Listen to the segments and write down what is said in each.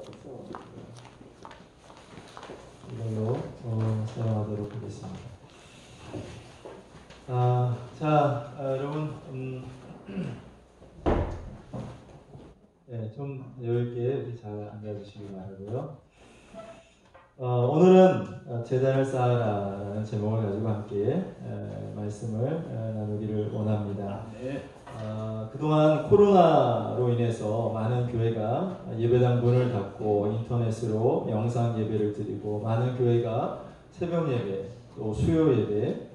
같아서 이걸로 사용하도록 하겠습니다. 여러분 좀 여유있게 잘 앉아주시기 바라고요. 오늘은 재단을 쌓아라라는 제목을 가지고 함께 말씀을 나누기를 원합니다. 그동안 코로나로 인해서 많은 교회가 예배당 문을 닫고 인터넷으로 영상 예배를 드리고, 많은 교회가 새벽 예배, 또 수요 예배,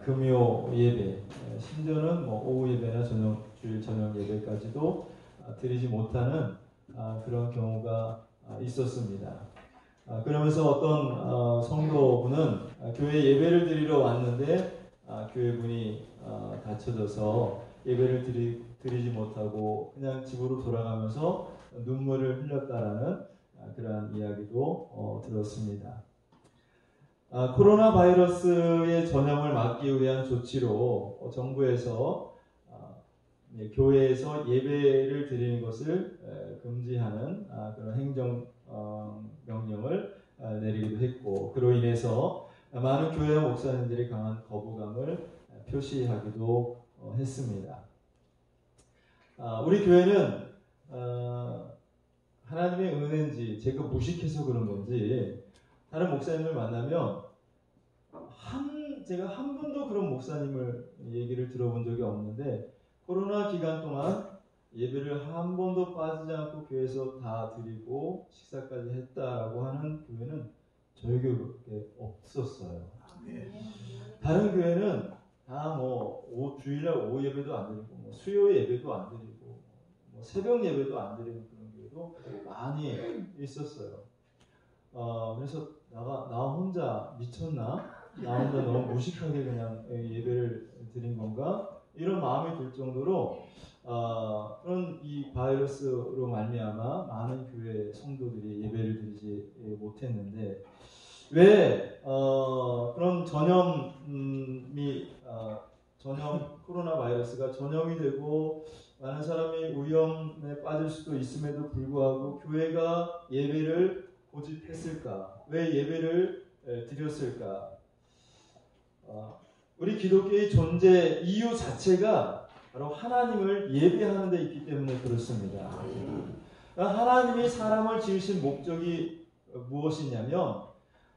금요 예배, 심지어는 오후 예배나 주일 저녁 예배까지도 드리지 못하는 그런 경우가 있었습니다. 그러면서 어떤 성도분은 교회 예배를 드리러 왔는데 교회 문이 닫혀져서 예배를 드리지 못하고 그냥 집으로 돌아가면서 눈물을 흘렸다라는 그러한 이야기도 들었습니다. 코로나 바이러스의 전염을 막기 위한 조치로 정부에서 교회에서 예배를 드리는 것을 금지하는 그런 행정 명령을 내리기도 했고, 그로 인해서 많은 교회와 목사님들이 강한 거부감을 표시하기도 했습니다. 우리 교회는 하나님의 은혜인지 제가 무식해서 그런 건지 다른 목사님을 만나면 제가 한 번도 그런 목사님을 얘기를 들어본 적이 없는데, 코로나 기간 동안 예배를 한 번도 빠지지 않고 교회에서 다 드리고 식사까지 했다라고 하는 교회는 저희 교회밖에 없었어요. 다른 교회는 다 주일날 오후 예배도 안 드리고 수요 예배도 안 드리고 새벽 예배도 안 드리는 그런 교회도 많이 있었어요. 그래서 나 혼자 미쳤나? 나 혼자 너무 무식하게 그냥 예배를 드린 건가? 이런 마음이 들 정도로 그런 이 바이러스로 말미암아 많은 교회 성도들이 예배를 드리지 못했는데, 왜 그런 코로나 바이러스가 전염이 되고 많은 사람이 위험에 빠질 수도 있음에도 불구하고 교회가 예배를 고집했을까? 왜 예배를 드렸을까? 우리 기독교의 존재 이유 자체가 바로 하나님을 예배하는 데 있기 때문에 그렇습니다. 하나님이 사람을 지으신 목적이 무엇이냐면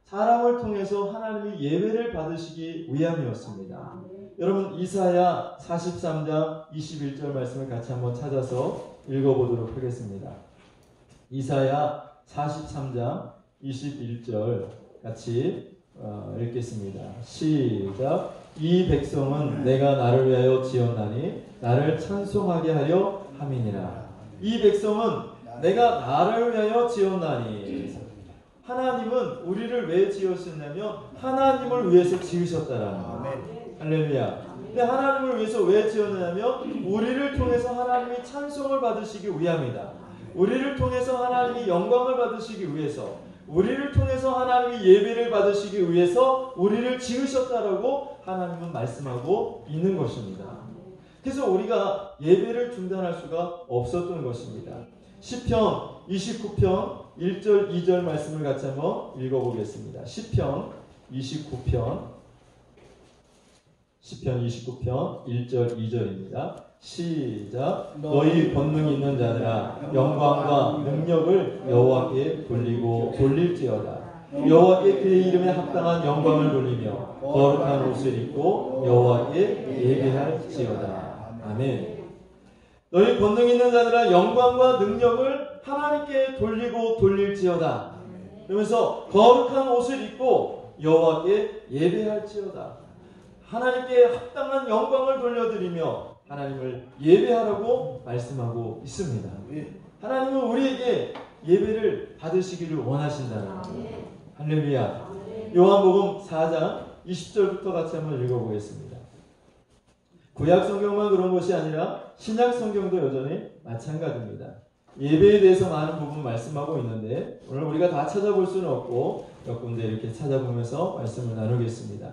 사람을 통해서 하나님이 예배를 받으시기 위함이었습니다. 여러분, 이사야 43장 21절 말씀을 같이 한번 찾아서 읽어보도록 하겠습니다. 이사야 43장 21절 같이 읽겠습니다. 시작. 이 백성은 내가 나를 위하여 지었나니 나를 찬송하게 하려 함이니라. 이 백성은 내가 나를 위하여 지었나니, 하나님은 우리를 왜 지으셨냐면 하나님을 위해서 지으셨다라는 거예요. 할렐루야. 근데 하나님을 위해서 왜 지었냐면 우리를 통해서 하나님이 찬송을 받으시기 위함이다. 우리를 통해서 하나님이 영광을 받으시기 위해서, 우리를 통해서 하나님이 예배를 받으시기 위해서 우리를 지으셨다라고 하나님은 말씀하고 있는 것입니다. 그래서 우리가 예배를 중단할 수가 없었던 것입니다. 시편 29편 1절 2절 말씀을 같이 한번 읽어보겠습니다. 시편 29편 1절 2절입니다. 시작. 너희 권능 있는 자들아 영광과 능력을 여호와께 돌리고 돌릴지어다. 여호와께 그의 이름에 합당한 영광을 돌리며 거룩한 옷을 입고 여호와께 예배할지어다. 아멘. 너희 권능 있는 자들아 영광과 능력을 하나님께 돌리고 돌릴지어다. 그러면서 거룩한 옷을 입고 여호와께 예배할지어다. 하나님께 합당한 영광을 돌려드리며 하나님을 예배하라고 말씀하고 있습니다. 하나님은 우리에게 예배를 받으시기를 원하신다는 거예요. 할렐루야. 요한복음 4장 20절부터 같이 한번 읽어보겠습니다. 구약 성경만 그런 것이 아니라 신약 성경도 여전히 마찬가지입니다. 예배에 대해서 많은 부분 말씀하고 있는데 오늘 우리가 다 찾아볼 수는 없고 몇 군데 이렇게 찾아보면서 말씀을 나누겠습니다.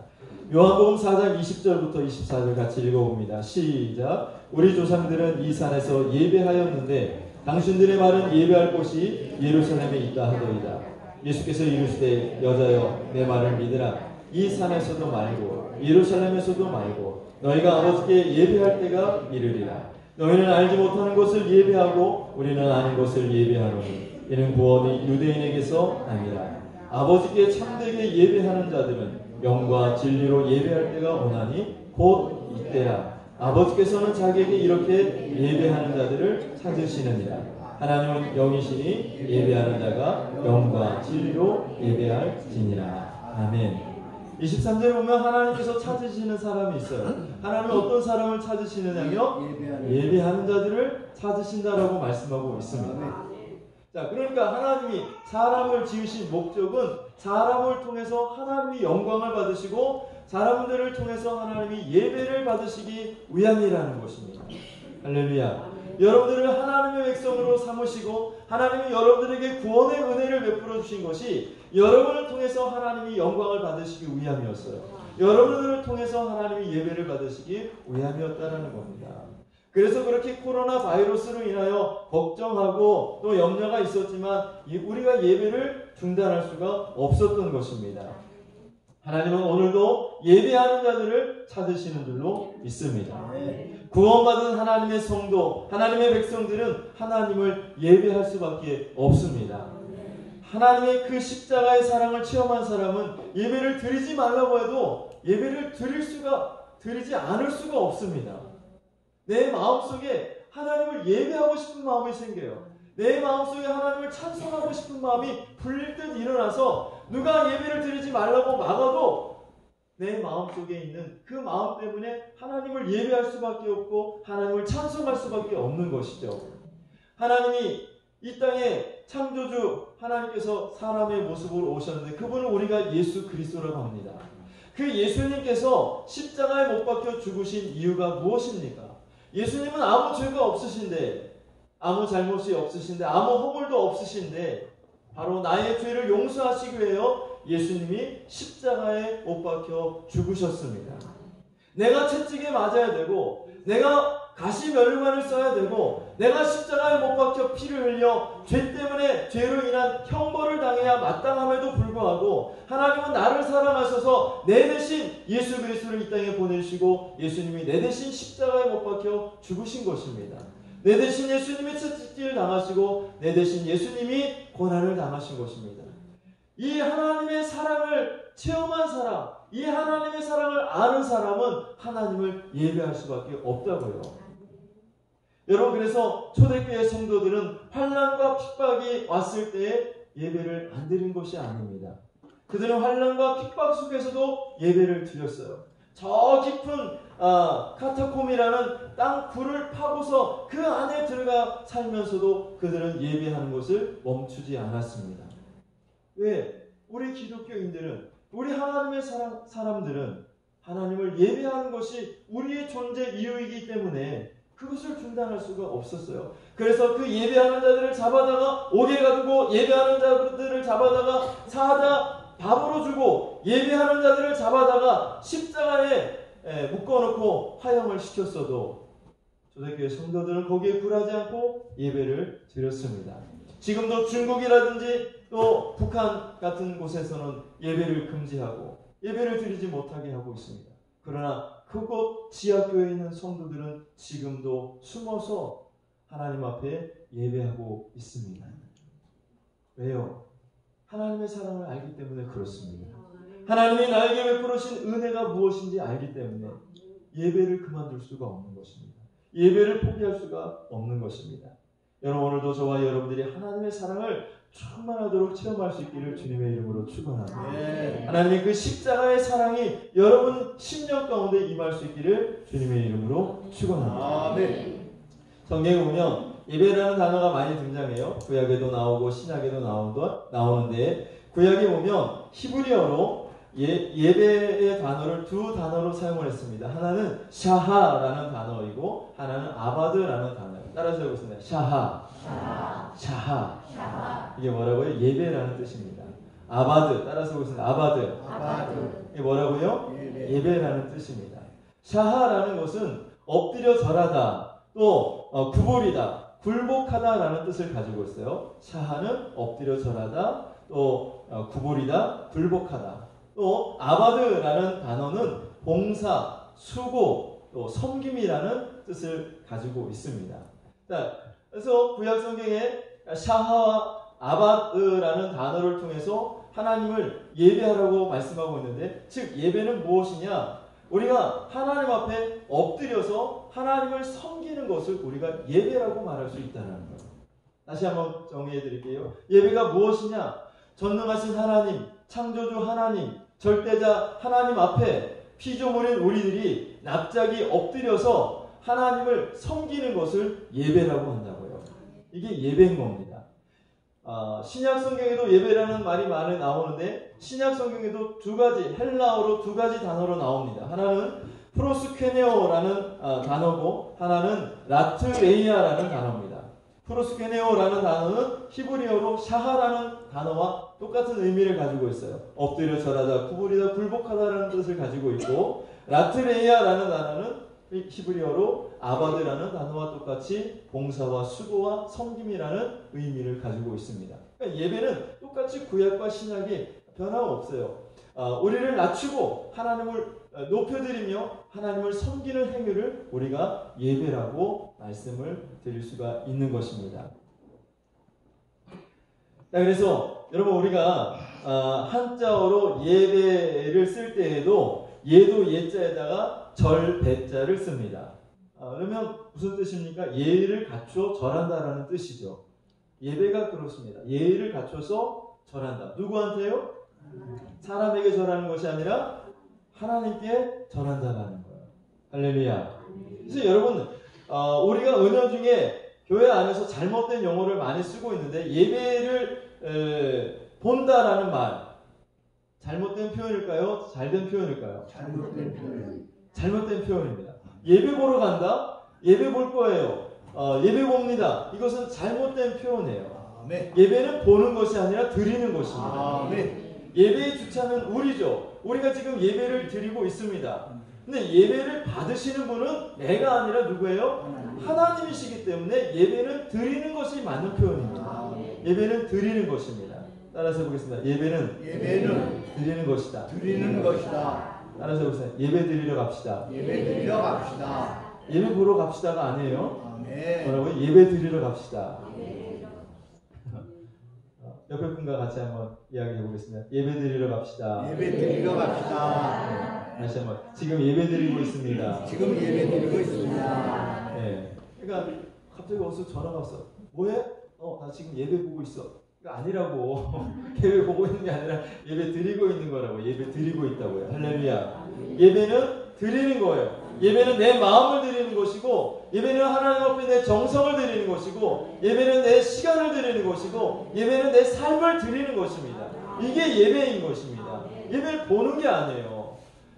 요한복음 4장 20절부터 24절 같이 읽어봅니다. 시작. 우리 조상들은 이 산에서 예배하였는데 당신들의 말은 예배할 곳이 예루살렘에 있다 하더이다. 예수께서 이르시되 여자여 내 말을 믿으라. 이 산에서도 말고 예루살렘에서도 말고 너희가 아버지께 예배할 때가 이르리라. 너희는 알지 못하는 것을 예배하고 우리는 아는 것을 예배하노니 이는 구원이 유대인에게서 아니라. 아버지께 참되게 예배하는 자들은 영과 진리로 예배할 때가 오나니 곧 이때라. 아버지께서는 자기에게 이렇게 예배하는 자들을 찾으시느니라. 하나님은 영이시니 예배하는 자가 영과 진리로 예배할지니라. 아멘. 23절에 보면 하나님께서 찾으시는 사람이 있어요. 하나님은 어떤 사람을 찾으시느냐며 예배하는 자들을 찾으신다라고 말씀하고 있습니다. 자, 그러니까 하나님이 사람을 지으신 목적은 사람을 통해서 하나님이 영광을 받으시고 사람들을 통해서 하나님이 예배를 받으시기 위함이라는 것입니다. 할렐루야. 여러분들을 하나님의 백성으로 삼으시고 하나님이 여러분들에게 구원의 은혜를 베풀어 주신 것이 여러분을 통해서 하나님이 영광을 받으시기 위함이었어요. 여러분들을 통해서 하나님이 예배를 받으시기 위함이었다는 겁니다. 그래서 그렇게 코로나 바이러스로 인하여 걱정하고 또 염려가 있었지만 우리가 예배를 중단할 수가 없었던 것입니다. 하나님은 오늘도 예배하는 자들을 찾으시는 줄로 믿습니다. 구원받은 하나님의 성도, 하나님의 백성들은 하나님을 예배할 수밖에 없습니다. 하나님의 그 십자가의 사랑을 체험한 사람은 예배를 드리지 말라고 해도 예배를 드리지 않을 수가 없습니다. 내 마음속에 하나님을 예배하고 싶은 마음이 생겨요. 내 마음속에 하나님을 찬송하고 싶은 마음이 불릴 듯 일어나서 누가 예배를 드리지 말라고 막아도 내 마음속에 있는 그 마음 때문에 하나님을 예배할 수밖에 없고 하나님을 찬송할 수밖에 없는 것이죠. 하나님이 이 땅에 창조주 하나님께서 사람의 모습으로 오셨는데 그분을 우리가 예수 그리스도라고 합니다. 그 예수님께서 십자가에 못 박혀 죽으신 이유가 무엇입니까? 예수님은 아무 죄가 없으신데 아무 잘못이 없으신데 아무 허물도 없으신데 바로 나의 죄를 용서하시기 위하여 예수님이 십자가에 못 박혀 죽으셨습니다. 내가 채찍에 맞아야 되고 내가 가시면류관을 써야 되고 내가 십자가에 못 박혀 피를 흘려 죄 때문에 죄로 인한 형벌을 당해야 마땅함에도 불구하고 하나님은 나를 사랑하셔서 내 대신 예수 그리스도를 이 땅에 보내시고 예수님이 내 대신 십자가에 못 박혀 죽으신 것입니다. 내 대신 예수님이 채찍질을 당하시고 내 대신 예수님이 고난을 당하신 것입니다. 이 하나님의 사랑을 체험한 사람, 이 하나님의 사랑을 아는 사람은 하나님을 예배할 수밖에 없다고요. 여러분, 그래서 초대교회 성도들은 환난과 핍박이 왔을 때에 예배를 안 드린 것이 아닙니다. 그들은 환난과 핍박 속에서도 예배를 드렸어요. 저 깊은 카타콤이라는 땅 굴을 파고서 그 안에 들어가 살면서도 그들은 예배하는 것을 멈추지 않았습니다. 왜? 우리 기독교인들은, 우리 하나님의 사람들은 하나님을 예배하는 것이 우리의 존재 이유이기 때문에 그것을 중단할 수가 없었어요. 그래서 그 예배하는 자들을 잡아다가 옥에 가두고 예배하는 자들을 잡아다가 사자 밥으로 주고 예배하는 자들을 잡아다가 십자가에 묶어놓고 화형을 시켰어도 초대교회 성도들은 거기에 굴하지 않고 예배를 드렸습니다. 지금도 중국이라든지 또 북한 같은 곳에서는 예배를 금지하고 예배를 드리지 못하게 하고 있습니다. 그러나 그곳 지하교회에 있는 성도들은 지금도 숨어서 하나님 앞에 예배하고 있습니다. 왜요? 하나님의 사랑을 알기 때문에 그렇습니다. 하나님이 나에게 베풀으신 은혜가 무엇인지 알기 때문에 예배를 그만둘 수가 없는 것입니다. 예배를 포기할 수가 없는 것입니다. 여러분, 오늘도 저와 여러분들이 하나님의 사랑을 충만하도록 체험할 수 있기를 주님의 이름으로 축원합니다. 하나님의 그 십자가의 사랑이 여러분 심령 가운데 임할 수 있기를 주님의 이름으로 축원합니다. 성경에 보면 예배라는 단어가 많이 등장해요. 구약에도 나오고 신약에도 나오는데 구약에 보면 히브리어로 예배의 단어를 두 단어로 사용을 했습니다. 하나는 샤하라는 단어이고 하나는 아바드라는 단어예요. 따라서 해보겠습니다. 샤하. 이게 뭐라고요? 예배라는 뜻입니다. 아바드, 따라서 해보겠습니다. 아바드. 이게 뭐라고요? 예배라는 뜻입니다. 샤하라는 것은 엎드려 절하다, 또 구부리다, 굴복하다라는 뜻을 가지고 있어요. 샤하는 엎드려 절하다, 또 구부리다, 굴복하다. 또 아바드라는 단어는 봉사, 수고, 또 섬김이라는 뜻을 가지고 있습니다. 자, 그래서 구약 성경에 샤하와 아바드라는 단어를 통해서 하나님을 예배하라고 말씀하고 있는데, 즉 예배는 무엇이냐? 우리가 하나님 앞에 엎드려서 하나님을 섬기는 것을 우리가 예배라고 말할 수 있다는 거예요. 다시 한번 정리해 드릴게요. 예배가 무엇이냐? 전능하신 하나님, 창조주 하나님, 절대자 하나님 앞에 피조물인 우리들이 납작이 엎드려서 하나님을 섬기는 것을 예배라고 한다고요. 이게 예배인 겁니다. 신약 성경에도 예배라는 말이 많이 나오는데, 신약 성경에도 두 가지, 헬라어로 두 가지 단어로 나옵니다. 하나는 프로스케네오라는 단어고, 하나는 라트레이아라는 단어입니다. 프로스케네오라는 단어는 히브리어로 샤하라는 단어와 똑같은 의미를 가지고 있어요. 엎드려 절하다, 구부리다, 굴복하다라는 뜻을 가지고 있고, 라트레이아라는 단어는 히브리어로 아바드라는 단어와 똑같이 봉사와 수고와 섬김이라는 의미를 가지고 있습니다. 그러니까 예배는 똑같이 구약과 신약이 변함없어요. 우리를 낮추고 하나님을 높여드리며 하나님을 섬기는 행위를 우리가 예배라고 말씀을 드릴 수가 있는 것입니다. 자, 그래서 여러분, 우리가 한자어로 예배를 쓸 때에도 예도 예자에다가 절 배자를 씁니다. 그러면 무슨 뜻입니까? 예의를 갖추어 절한다라는 뜻이죠. 예배가 그렇습니다. 예의를 갖춰서 절한다. 누구한테요? 사람에게 절하는 것이 아니라 하나님께 절한다라는 거예요. 할렐루야. 그래서 여러분, 우리가 은연 중에 교회 안에서 잘못된 용어를 많이 쓰고 있는데, 예배를 본다라는 말, 잘못된 표현일까요? 잘된 표현일까요? 잘못된 표현. 잘못된 표현입니다. 예배 보러 간다? 예배 볼 거예요. 예배 봅니다. 이것은 잘못된 표현이에요. 아멘. 예배는 보는 것이 아니라 드리는 것입니다. 아멘. 예배의 주차는 우리죠. 우리가 지금 예배를 드리고 있습니다. 근데 예배를 받으시는 분은 내가 아니라 누구예요? 하나님이시기 때문에 예배는 드리는 것이 맞는 표현입니다. 예배는 드리는 것입니다. 따라서 해보겠습니다. 예배는 드리는 것이다. 드리는 것이다. 따라서 해보세요. 예배 드리러 갑시다. 예배 드리러 갑시다. 예배 보러 갑시다가 아니에요. 아멘. 뭐라고요? 예배 드리러 갑시다. 옆에 분과 같이 한번 이야기해 보겠습니다. 예배 드리러 갑시다. 예배 드리러 갑시다. 다시 한번. 지금 예배 드리고 있습니다. 지금 예배 드리고 있습니다. 네. 그러니까 갑자기 어디서 전화가 왔어. 뭐해? 나 지금 예배 보고 있어. 그러니까 아니라고. 예배 보고 있는 게 아니라 예배 드리고 있는 거라고. 예배 드리고 있다고요. 할렐루야. 예배는 드리는 거예요. 예배는 내 마음을 드리는 것이고, 예배는 하나님 앞에 내 정성을 드리는 것이고, 예배는 내 시간을 드리는 것이고, 예배는 내 삶을 드리는 것입니다. 이게 예배인 것입니다. 예배를 보는 게 아니에요.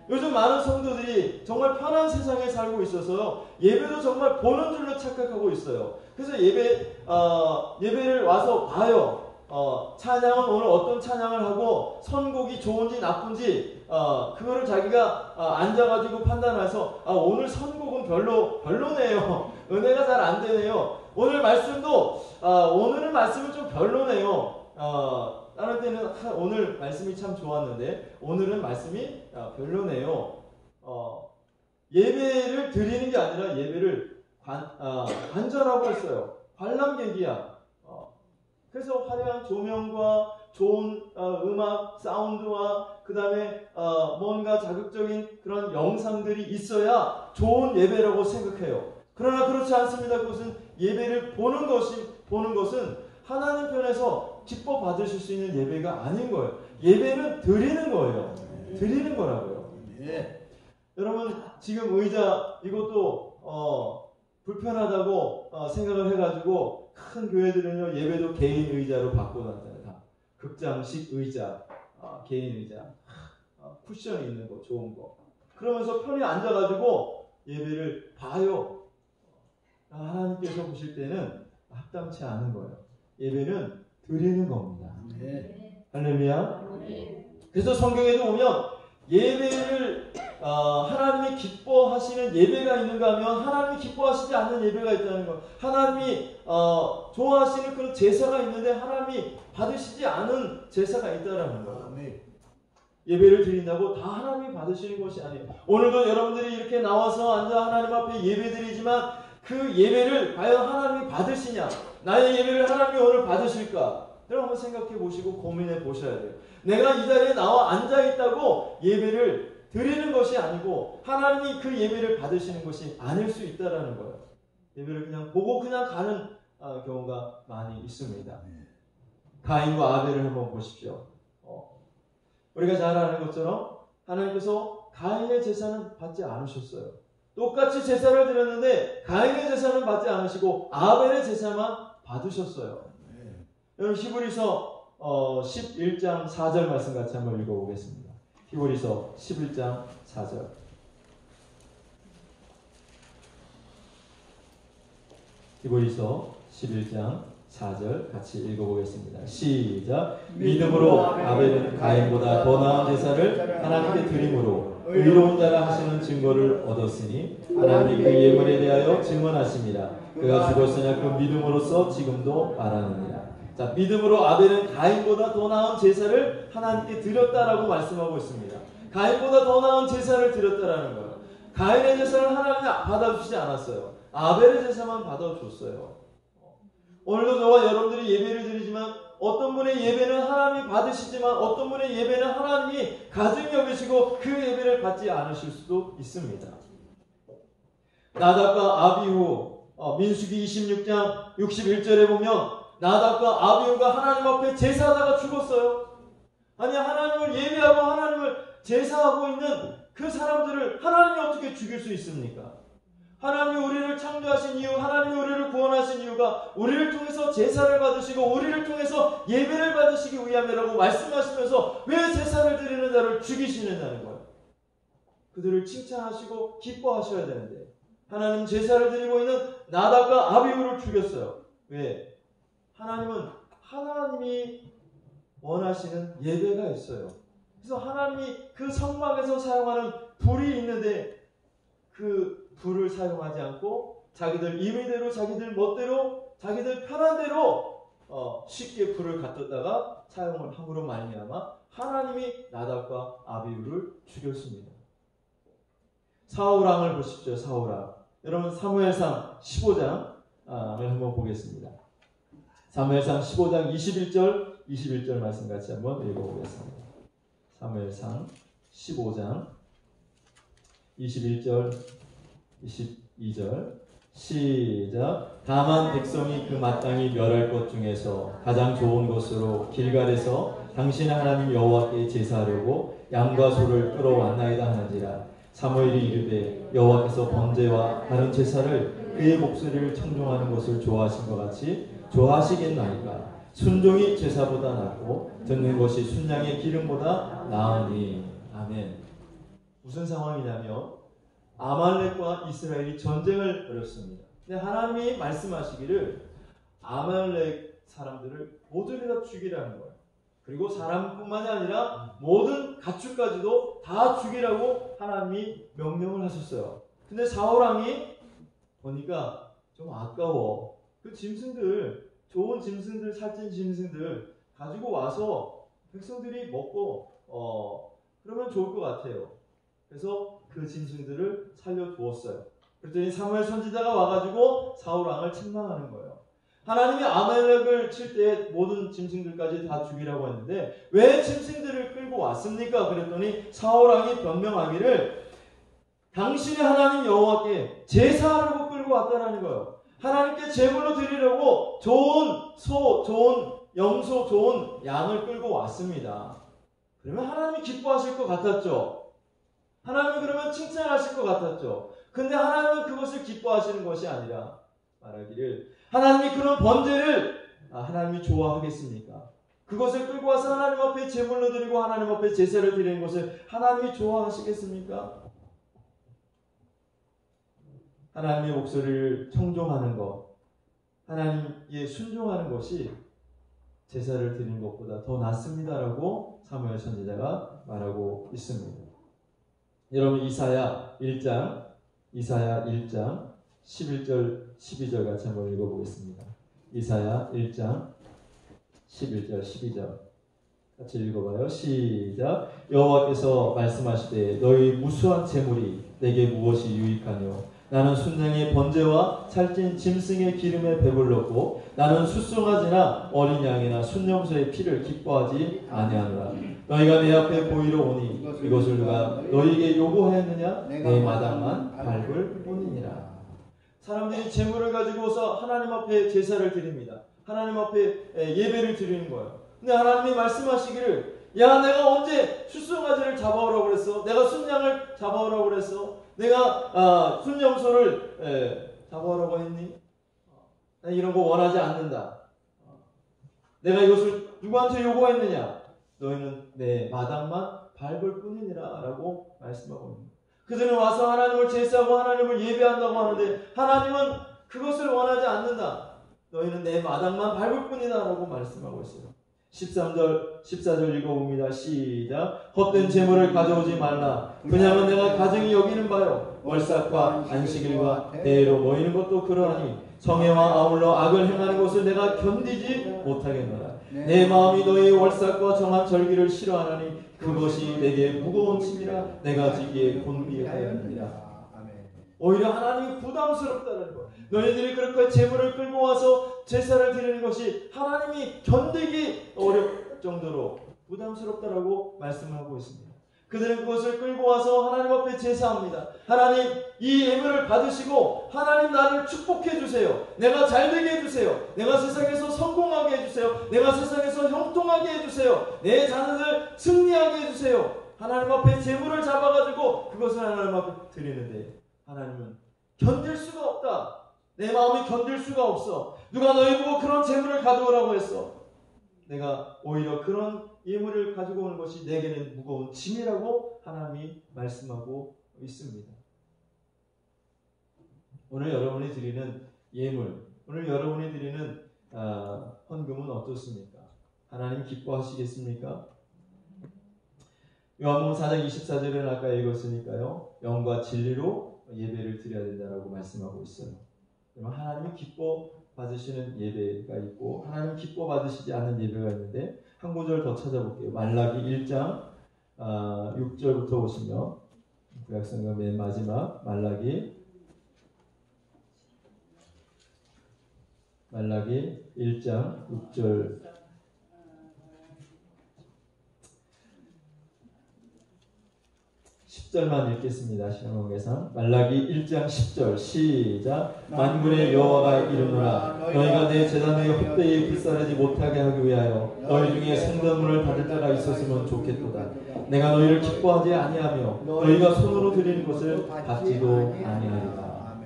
요즘 많은 성도들이 정말 편한 세상에 살고 있어서 예배도 정말 보는 줄로 착각하고 있어요. 그래서 예배를 와서 봐요. 찬양은 오늘 어떤 찬양을 하고 선곡이 좋은지 나쁜지 그거를 자기가 앉아가지고 판단해서 오늘 선곡은 별로네요. 은혜가 잘 안 되네요. 오늘 말씀도 오늘은 말씀은 좀 별로네요. 다른 때는 오늘 말씀이 참 좋았는데 오늘은 말씀이 별로네요. 예배를 드리는 게 아니라 예배를 관전하고 있어요. 관람객이야. 그래서 화려한 조명과 좋은 음악, 사운드와 그 다음에 뭔가 자극적인 그런 영상들이 있어야 좋은 예배라고 생각해요. 그러나 그렇지 않습니다. 그것은 예배를 보는 것은 하나님 편에서 기뻐 받으실 수 있는 예배가 아닌 거예요. 예배는 드리는 거예요. 드리는 거라고요. 네. 여러분, 지금 의자 이것도 불편하다고 생각을 해가지고 큰 교회들은요, 예배도 개인 의자로 바꿔놨잖아요. 다 극장식 의자, 개인 의자, 쿠션이 있는 거, 좋은 거. 그러면서 편히 앉아가지고 예배를 봐요. 하나님께서 보실 때는 합당치 않은 거예요. 예배는 드리는 겁니다. 네. 할렐루야. 그래서 성경에도 보면 예배를 하나님이 기뻐하시는 예배가 있는가 하면 하나님이 기뻐하시지 않는 예배가 있다는 것. 하나님이 좋아하시는 그런 제사가 있는데 하나님이 받으시지 않은 제사가 있다는 것. 예배를 드린다고 다 하나님이 받으시는 것이 아니에요. 오늘도 여러분들이 이렇게 나와서 앉아 하나님 앞에 예배 드리지만 그 예배를 과연 하나님이 받으시냐? 나의 예배를 하나님이 오늘 받으실까? 여러분 한번 생각해 보시고 고민해 보셔야 돼요. 내가 이 자리에 나와 앉아 있다고 예배를 드리는 것이 아니고 하나님이 그 예배를 받으시는 것이 아닐 수 있다라는 거예요. 예배를 그냥 보고 그냥 가는 경우가 많이 있습니다. 가인과 아벨을 한번 보십시오. 우리가 잘 아는 것처럼 하나님께서 가인의 제사는 받지 않으셨어요. 똑같이 제사를 드렸는데 가인의 제사는 받지 않으시고 아벨의 제사만 받으셨어요. 여러분 히브리서 11장 4절 말씀 같이 한번 읽어보겠습니다. 히브리서 11장 4절. 히브리서 11장 4절 같이 읽어보겠습니다. 시작. 믿음으로 아벨은 가인보다 더 나은 제사를 하나님께 드림으로 의로운 자라 하시는 증거를 얻었으니 하나님이 그 예물에 대하여 증언하십니다. 그가 죽었으나 그 믿음으로써 지금도 말하느니라. 자, 믿음으로 아벨은 가인보다 더 나은 제사를 하나님께 드렸다라고 말씀하고 있습니다. 가인보다 더 나은 제사를 드렸다라는 거예요. 가인의 제사를 하나님이 받아주시지 않았어요. 아벨의 제사만 받아줬어요. 오늘도 저와 여러분들이 예배를 드리지만 어떤 분의 예배는 하나님이 받으시지만 어떤 분의 예배는 하나님이 가증히 여기시고 그 예배를 받지 않으실 수도 있습니다. 나답과 아비후 민수기 26장 61절에 보면 나답과 아비후가 하나님 앞에 제사하다가 죽었어요. 아니 하나님을 예배하고 하나님을 제사하고 있는 그 사람들을 하나님이 어떻게 죽일 수 있습니까? 하나님이 우리를 창조하신 이유, 하나님이 우리를 구원하신 이유가 우리를 통해서 제사를 받으시고 우리를 통해서 예배를 받으시기 위함이라고 말씀하시면서 왜 제사를 드리는 자를 죽이시느냐는 거예요. 그들을 칭찬하시고 기뻐하셔야 되는데 하나님 제사를 드리고 있는 나답과 아비후를 죽였어요. 왜? 하나님은 하나님이 원하시는 예배가 있어요. 그래서 하나님이 그 성막에서 사용하는 불이 있는데 그 불을 사용하지 않고 자기들 임의대로 자기들 멋대로 자기들 편한 대로 쉽게 불을 갖다가 사용을 함으로 말미암아 하나님이 나답과 아비후를 죽였습니다. 사울왕을 보십시오. 사울왕. 여러분 사무엘상 15장을 한번 보겠습니다. 사무엘상 15장 21절 말씀 같이 한번 읽어보겠습니다. 사무엘상 15장 21절 22절 시작. 다만 백성이 그 마땅히 멸할 것 중에서 가장 좋은 것으로 길갈에서 당신의 하나님 여호와께 제사하려고 양과 소를 끌어왔나이다 하는지라. 사무엘이 이르되 여호와께서 번제와 다른 제사를 그의 목소리를 청종하는 것을 좋아하신 것 같이 좋아하시겠나이까. 순종이 제사보다 낫고 듣는 것이 순양의 기름보다 나으니. 아멘. 무슨 상황이냐면 아말렉과 이스라엘이 전쟁을 벌였습니다. 근데 하나님이 말씀하시기를 아말렉 사람들을 모두 다 죽이라는 거예요. 그리고 사람뿐만이 아니라 모든 가축까지도 다 죽이라고 하나님이 명령을 하셨어요. 근데 사울왕이 보니까 좀 아까워. 그 짐승들, 좋은 짐승들, 살찐 짐승들 가지고 와서 백성들이 먹고 그러면 좋을 것 같아요. 그래서 그 짐승들을 살려두었어요. 그랬더니 사무엘 선지자가 와가지고 사울왕을 책망하는 거예요. 하나님이 아말렉을 칠 때 모든 짐승들까지 다 죽이라고 했는데 왜 짐승들을 끌고 왔습니까? 그랬더니 사울왕이 변명하기를 당신의 하나님 여호와께 제사하려고 끌고 왔다라는 거예요. 하나님께 제물로 드리려고 좋은 소, 좋은 염소, 좋은 양을 끌고 왔습니다. 그러면 하나님이 기뻐하실 것 같았죠. 하나님은 그러면 칭찬하실 것 같았죠. 근데 하나님은 그것을 기뻐하시는 것이 아니라 말하기를 하나님이 그런 번제를 하나님이 좋아하겠습니까? 그것을 끌고 와서 하나님 앞에 제물로 드리고 하나님 앞에 제사를 드리는 것을 하나님이 좋아하시겠습니까? 하나님의 목소리를 청종하는 것, 하나님께 순종하는 것이 제사를 드리는 것보다 더 낫습니다라고 사무엘 선지자가 말하고 있습니다. 여러분 이사야 1장 11절 12절 같이 한번 읽어보겠습니다. 이사야 1장 11절 12절 같이 읽어봐요. 시작. 여호와께서 말씀하시되 너희 무수한 재물이 내게 무엇이 유익하뇨? 나는 순양의 번제와 살찐 짐승의 기름에 배불렀고 나는 숫송아지나 어린 양이나 순염소의 피를 기뻐하지 아니하노라. 너희가 내 앞에 보이러 오니 이것을 누가 너희에게 요구하였느냐? 내 마당만 밟을 뿐이니라. 사람들이 재물을 가지고서 하나님 앞에 제사를 드립니다. 하나님 앞에 예배를 드리는 거예요. 근데 하나님이 말씀하시기를 야 내가 언제 숫송아지를 잡아오라고 그랬어? 내가 순양을 잡아오라고 그랬어? 내가 순염소를 잡아오라고 했니? 나 이런 거 원하지 않는다. 내가 이것을 누구한테 요구했느냐? 너희는 내 마당만 밟을 뿐이니라 라고 말씀하고 있는 거예요. 그들은 와서 하나님을 제사하고 하나님을 예배한다고 하는데 하나님은 그것을 원하지 않는다. 너희는 내 마당만 밟을 뿐이다 라고 말씀하고 있어요. 13절 14절 읽어봅니다. 시작. 헛된 재물을 가져오지 말라. 그냥은 내가 가증히 여기는 바요. 월삭과 안식일과 대회로 모이는 것도 그러하니 성회와 아울러 악을 행하는 것을 내가 견디지 못하겠노라. 내 마음이 너희의 월삭과 정한 절기를 싫어하나니 그것이 내게 무거운 짐이라 내가 지기에 곤비하였느니라. 오히려 하나님이 부담스럽다는 것. 너희들이 그렇게 재물을 끌고 와서 제사를 드리는 것이 하나님이 견디기 어려울 정도로 부담스럽다라고 말씀하고 있습니다. 그들은 그것을 끌고 와서 하나님 앞에 제사합니다. 하나님 이 예물을 받으시고 하나님 나를 축복해 주세요. 내가 잘되게 해주세요. 내가 세상에서 성공하게 해주세요. 내가 세상에서 형통하게 해주세요. 내 자녀들 승리하게 해주세요. 하나님 앞에 재물을 잡아가지고 그것을 하나님 앞에 드리는데 하나님은 견딜 수가 없다. 내 마음이 견딜 수가 없어. 누가 너희 보고 그런 재물을 가져오라고 했어. 내가 오히려 그런 예물을 가지고 오는 것이 내게는 무거운 짐이라고 하나님이 말씀하고 있습니다. 오늘 여러분이 드리는 예물, 오늘 여러분이 드리는 헌금은 어떻습니까? 하나님 기뻐하시겠습니까? 요한복음 4장 24절은 아까 읽었으니까요. 영과 진리로 예배를 드려야 된다라고 말씀하고 있어요. 그러면 하나님이 기뻐 받으시는 예배가 있고 하나님 기뻐 받으시지 않은 예배가 있는데 한 구절 더 찾아볼게요. 말라기 1장 6절부터 보시면 구약성경 맨 마지막 말라기 1장 6절 10절만 읽겠습니다. 신약성경에서 말라기 1장 10절 시작. 만군의 여호와가 이르노라 너희가 내 제단에 헛되이 불사르지 못하게 하기 위하여 너희 중에 성전문을 닫을 자가 있었으면 좋겠도다. 내가 너희를 기뻐하지 아니하며 너희가 손으로 드리는 것을 받지도 아니하리라.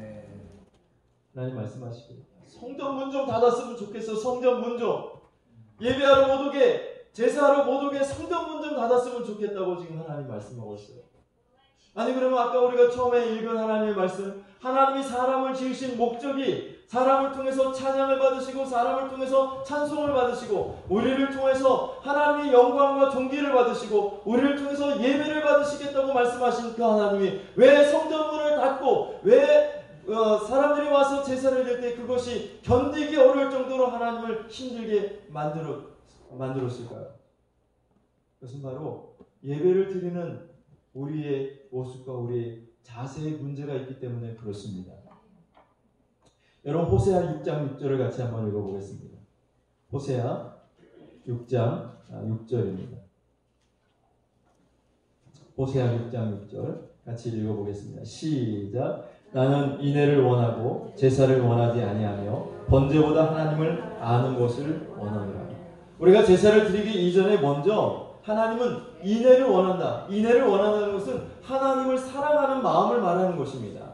하나님 말씀하시길 성전문 좀 닫았으면 좋겠어. 성전문 좀 예배하러 못 오게 제사하러 못 오게 성전문 좀 닫았으면 좋겠다고 지금 하나님 말씀하고 있어요. 아니 그러면 아까 우리가 처음에 읽은 하나님의 말씀 하나님이 사람을 지으신 목적이 사람을 통해서 찬양을 받으시고 사람을 통해서 찬송을 받으시고 우리를 통해서 하나님의 영광과 존귀를 받으시고 우리를 통해서 예배를 받으시겠다고 말씀하신 그 하나님이 왜 성전문을 닫고 왜 사람들이 와서 제사를 드릴 때 그것이 견디기 어려울 정도로 하나님을 힘들게 만들었을까요? 그것은 바로 예배를 드리는 우리의 모습과 우리의 자세에 문제가 있기 때문에 그렇습니다. 여러분 호세아 6장 6절을 같이 한번 읽어보겠습니다. 호세아 6장 6절입니다. 호세아 6장 6절 같이 읽어보겠습니다. 시작. 나는 인애를 원하고 제사를 원하지 아니하며 번제보다 하나님을 아는 것을 원하노라. 우리가 제사를 드리기 이전에 먼저 하나님은 인애를 원한다. 인애를 원한다는 것은 하나님을 사랑하는 마음을 말하는 것입니다.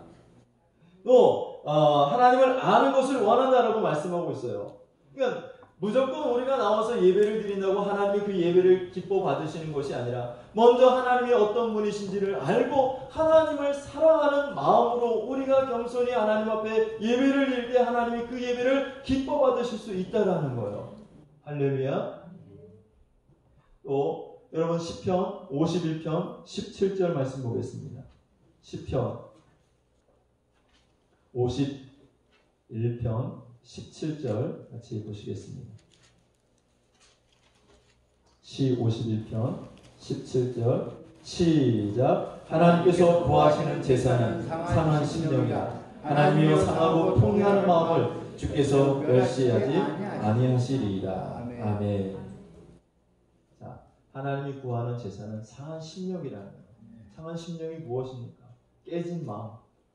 또 하나님을 아는 것을 원한다라고 말씀하고 있어요. 그러니까 무조건 우리가 나와서 예배를 드린다고 하나님이 그 예배를 기뻐 받으시는 것이 아니라 먼저 하나님이 어떤 분이신지를 알고 하나님을 사랑하는 마음으로 우리가 겸손히 하나님 앞에 예배를 드릴 때 하나님이 그 예배를 기뻐 받으실 수 있다라는 거예요. 할렐루야. 또 여러분 시편 51편 17절 말씀 보겠습니다. 시편 51편 17절 같이 보시겠습니다. 시 51편 17절 시작. 하나님께서 구하시는 제사는 상한 심령이라. 하나님이여 상하고 통회하는 마음을 주께서 멸시하지 아니하시리이다. 아멘. 자, 하나님이 구하는 제사는 상한 심령이라는 거예요. 상한 심령이 무엇입니까? 깨진 마음.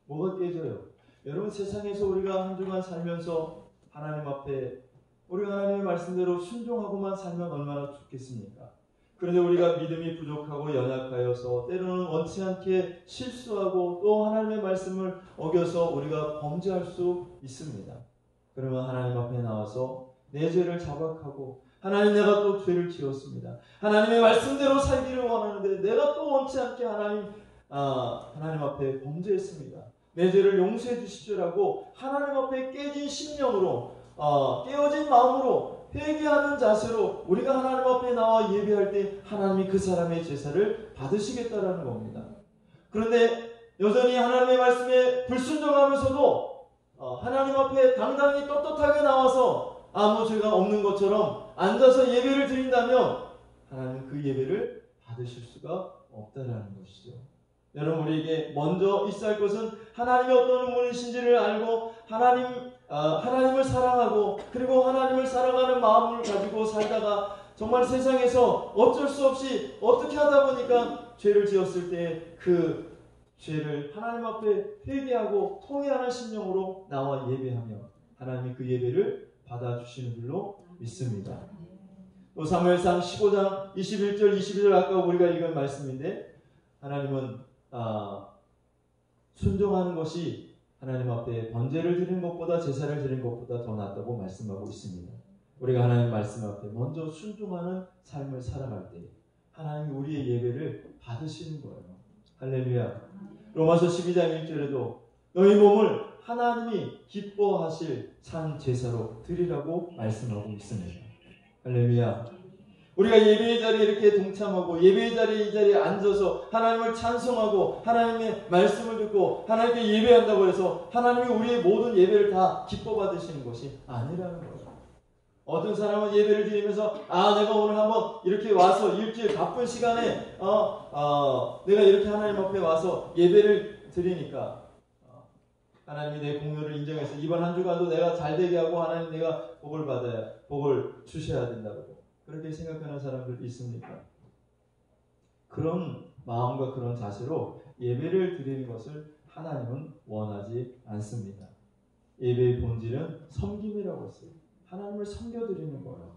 뭐가 깨져요? 여러분 세상에서 우리가 한 주간 살면서 하나님 앞에 우리가 하나님의 말씀대로 순종하고만 살면 얼마나 좋겠습니까? 그런데 우리가 믿음이 부족하고 연약하여서 때로는 원치 않게 실수하고 또 하나님의 말씀을 어겨서 우리가 범죄할 수 있습니다. 그러면 하나님 앞에 나와서 내 죄를 자박하고 하나님 내가 또 죄를 지었습니다. 하나님의 말씀대로 살기를 원하는데 내가 또 원치 않게 하나님 앞에 범죄했습니다. 내 죄를 용서해 주십시오라고 하나님 앞에 깨진 심령으로 깨어진 마음으로 회개하는 자세로 우리가 하나님 앞에 나와 예배할 때 하나님이 그 사람의 제사를 받으시겠다라는 겁니다. 그런데 여전히 하나님의 말씀에 불순종하면서도 하나님 앞에 당당히 떳떳하게 나와서 아무 죄가 없는 것처럼 앉아서 예배를 드린다면 하나님은 그 예배를 받으실 수가 없다라는 것이죠. 여러분 우리에게 먼저 있어야 할 것은 하나님이 어떤 분이신지를 알고 하나님을 사랑하고 그리고 하나님을 사랑하는 마음을 가지고 살다가 정말 세상에서 어쩔 수 없이 어떻게 하다 보니까 죄를 지었을 때 그 죄를 하나님 앞에 회개하고 통회하는 심령으로 나와 예배하며 하나님이 그 예배를 받아주시는 줄로 믿습니다. 또 사무엘상 15장 21절 22절 아까 우리가 읽은 말씀인데 하나님은 순종하는 것이 하나님 앞에 번제를 드리는 것보다 제사를 드리는 것보다 더 낫다고 말씀하고 있습니다. 우리가 하나님 말씀 앞에 먼저 순종하는 삶을 살아갈 때 하나님이 우리의 예배를 받으시는 거예요. 할렐루야. 로마서 12장 1절에도 너희 몸을 하나님이 기뻐하실 산 제사로 드리라고 말씀하고 있습니다. 할렐루야. 우리가 예배의 자리에 이렇게 동참하고 예배의 자리에 이 자리에 앉아서 하나님을 찬송하고 하나님의 말씀을 듣고 하나님께 예배한다고 해서 하나님이 우리의 모든 예배를 다 기뻐 받으시는 것이 아니라는 거죠. 어떤 사람은 예배를 드리면서 내가 오늘 한번 이렇게 와서 일주일 바쁜 시간에 내가 이렇게 하나님 앞에 와서 예배를 드리니까 하나님이 내 공로를 인정해서 이번 한 주간도 내가 잘 되게 하고 하나님 내가 복을 주셔야 된다고 그렇게 생각하는 사람들 있습니까? 그런 마음과 그런 자세로 예배를 드리는 것을 하나님은 원하지 않습니다. 예배의 본질은 섬김이라고 했어요. 하나님을 섬겨드리는 거예요.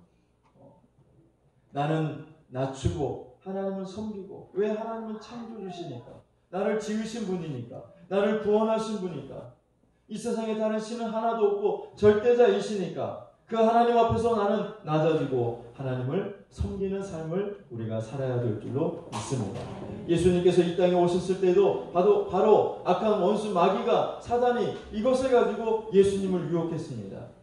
나는 낮추고 하나님을 섬기고 왜 하나님은 창조주시니까 나를 지으신 분이니까 나를 구원하신 분이니까 이 세상에 다른 신은 하나도 없고 절대자이시니까 그 하나님 앞에서 나는 낮아지고 하나님을 섬기는 삶을 우리가 살아야 될 줄로 믿습니다. 예수님께서 이 땅에 오셨을 때도 바로 악한 원수 마귀가 사단이 이것을 가지고 예수님을 유혹했습니다.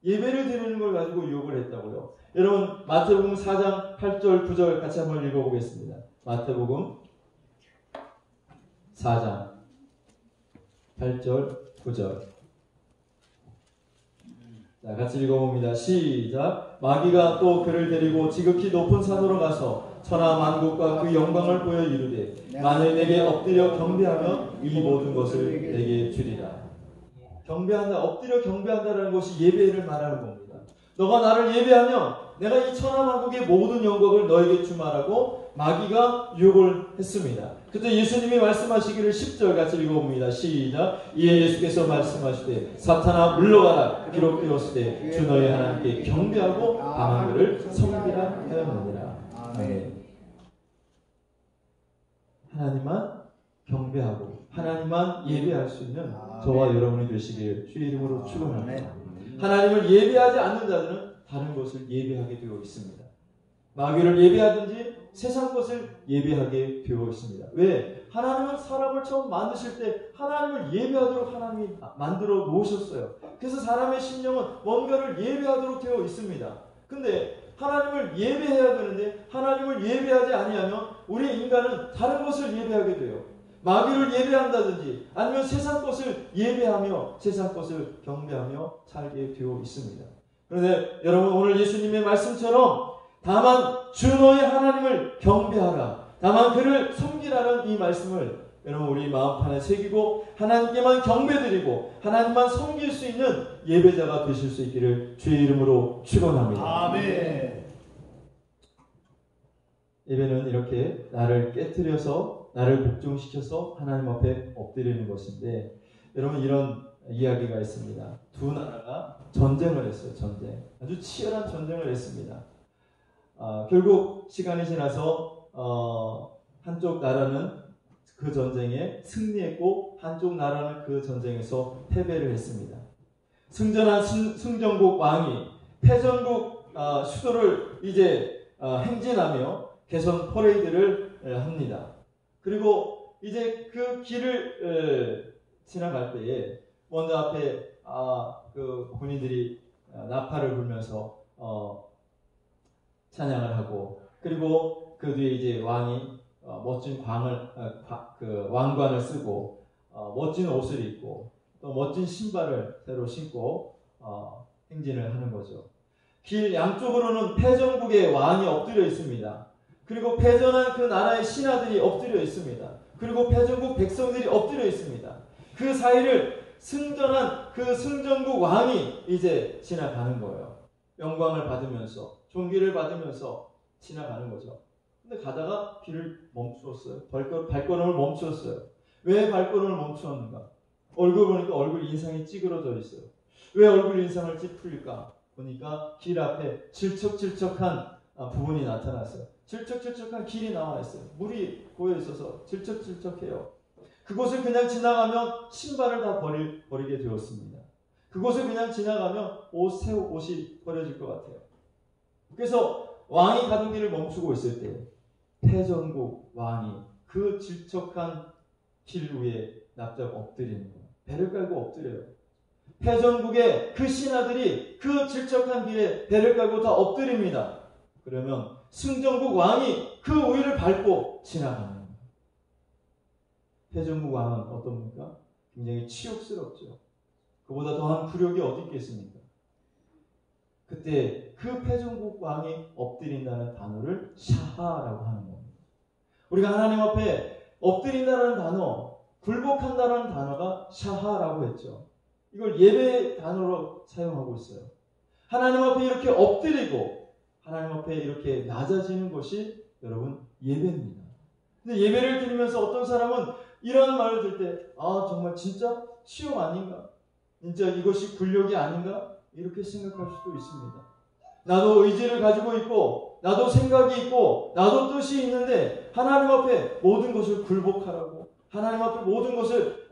예배를 드리는 걸 가지고 유혹을 했다고요. 여러분 마태복음 4장 8절 9절 같이 한번 읽어보겠습니다. 마태복음 4장 8절 9절 자, 같이 읽어봅니다. 시작. 마귀가 또 그를 데리고 지극히 높은 산으로 가서 천하 만국과 그 영광을 보여 이르되 만일 내게 엎드려 경배하면 이 모든 것을 내게 주리라. 경배한다, 엎드려 경배한다라는 것이 예배를 말하는 겁니다. 너가 나를 예배하면 내가 이 천하 만국의 모든 영광을 너에게 주마라고 마귀가 유혹을 했습니다. 그때 예수님이 말씀하시기를 10절 같이 읽어봅니다. 시작. 이에 예수께서 말씀하시되 사탄아 물러가라 기록되었으되 주 너희 하나님께 경배하고 다만 그를 섬기라 하였느니라. 아멘. 하나님만 경배하고 하나님만 예배할 수 있는 저와 여러분이 되시길 주의 이름으로 축원합니다. 하나님을 예배하지 않는 자들은 다른 것을 예배하게 되어 있습니다. 마귀를 예배하든지 세상 것을 예배하게 되어 있습니다. 왜? 하나님은 사람을 처음 만드실 때 하나님을 예배하도록 하나님이 만들어 놓으셨어요. 그래서 사람의 심령은 뭔가를 예배하도록 되어 있습니다. 근데 하나님을 예배해야 되는데 하나님을 예배하지 아니하면 우리 인간은 다른 것을 예배하게 돼요. 마귀를 예배한다든지 아니면 세상 것을 예배하며 세상 것을 경배하며 살게 되어 있습니다. 그런데 여러분, 오늘 예수님의 말씀처럼 다만 주 너의 하나님을 경배하라, 다만 그를 섬기라는 이 말씀을 여러분 우리 마음판에 새기고 하나님께만 경배드리고 하나님만 섬길 수 있는 예배자가 되실 수 있기를 주의 이름으로 축원합니다. 아멘. 예배는 이렇게 나를 깨트려서 나를 복종시켜서 하나님 앞에 엎드리는 것인데, 여러분 이런 이야기가 있습니다. 두 나라가 전쟁을 했어요. 전쟁. 아주 치열한 전쟁을 했습니다. 결국 시간이 지나서 한쪽 나라는 그 전쟁에 승리했고 한쪽 나라는 그 전쟁에서 패배를 했습니다. 승전한 승전국 왕이 패전국 수도를 이제 행진하며 개선 퍼레이드를 합니다. 그리고 이제 그 길을 지나갈 때에 먼저 앞에 그 군인들이 나팔을 불면서 찬양을 하고, 그리고 그 뒤에 이제 왕이 멋진 왕관을 쓰고 멋진 옷을 입고 또 멋진 신발을 새로 신고 행진을 하는 거죠. 길 양쪽으로는 패전국의 왕이 엎드려 있습니다. 그리고 패전한 그 나라의 신하들이 엎드려 있습니다. 그리고 패전국 백성들이 엎드려 있습니다. 그 사이를 승전한 그 승전국 왕이 이제 지나가는 거예요. 영광을 받으면서 존귀를 받으면서 지나가는 거죠. 근데 가다가 길을 멈추었어요. 발걸음을 멈추었어요. 왜 발걸음을 멈추었는가? 얼굴 보니까 얼굴 인상이 찌그러져 있어요. 왜 얼굴 인상을 찌푸릴까? 보니까 길 앞에 질척질척한 부분이 나타났어요. 질척질척한 길이 나와 있어요. 물이 고여 있어서 질척질척해요. 그곳을 그냥 지나가면 신발을 다 버리게 되었습니다. 그곳을 그냥 지나가면 새 옷이 버려질 것 같아요. 그래서 왕이 가던 길을 멈추고 있을 때 패전국 왕이 그 질척한 길 위에 납작 엎드리는 거예요. 배를 깔고 엎드려요. 패전국의 그 신하들이 그 질척한 길에 배를 깔고 다 엎드립니다. 그러면 승전국 왕이 그 위를 밟고 지나가는 거예요. 패전국 왕은 어떻습니까? 굉장히 치욕스럽죠. 그보다 더한 굴욕이 어디 있겠습니까? 그때 그 패전국 왕이 엎드린다는 단어를 샤하라고 하는 겁니다. 우리가 하나님 앞에 엎드린다는 단어, 굴복한다는 단어가 샤하라고 했죠. 이걸 예배 단어로 사용하고 있어요. 하나님 앞에 이렇게 엎드리고 하나님 앞에 이렇게 낮아지는 것이 여러분 예배입니다. 근데 예배를 드리면서 어떤 사람은 이런 말을 들을 때 정말 진짜 치욕 아닌가? 진짜 이것이 굴욕이 아닌가? 이렇게 생각할 수도 있습니다. 나도 의지를 가지고 있고 나도 생각이 있고 나도 뜻이 있는데 하나님 앞에 모든 것을 굴복하라고, 하나님 앞에 모든 것을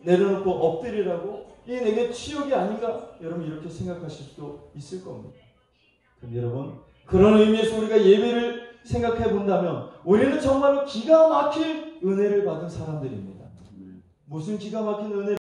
내려놓고 엎드리라고, 이게 내게 치욕이 아닌가? 여러분 이렇게 생각하실 수도 있을 겁니다. 그럼 여러분 그런 의미에서 우리가 예배를 생각해 본다면 우리는 정말로 기가 막힐 은혜를 받은 사람들입니다. 무슨 기가 막힌 은혜를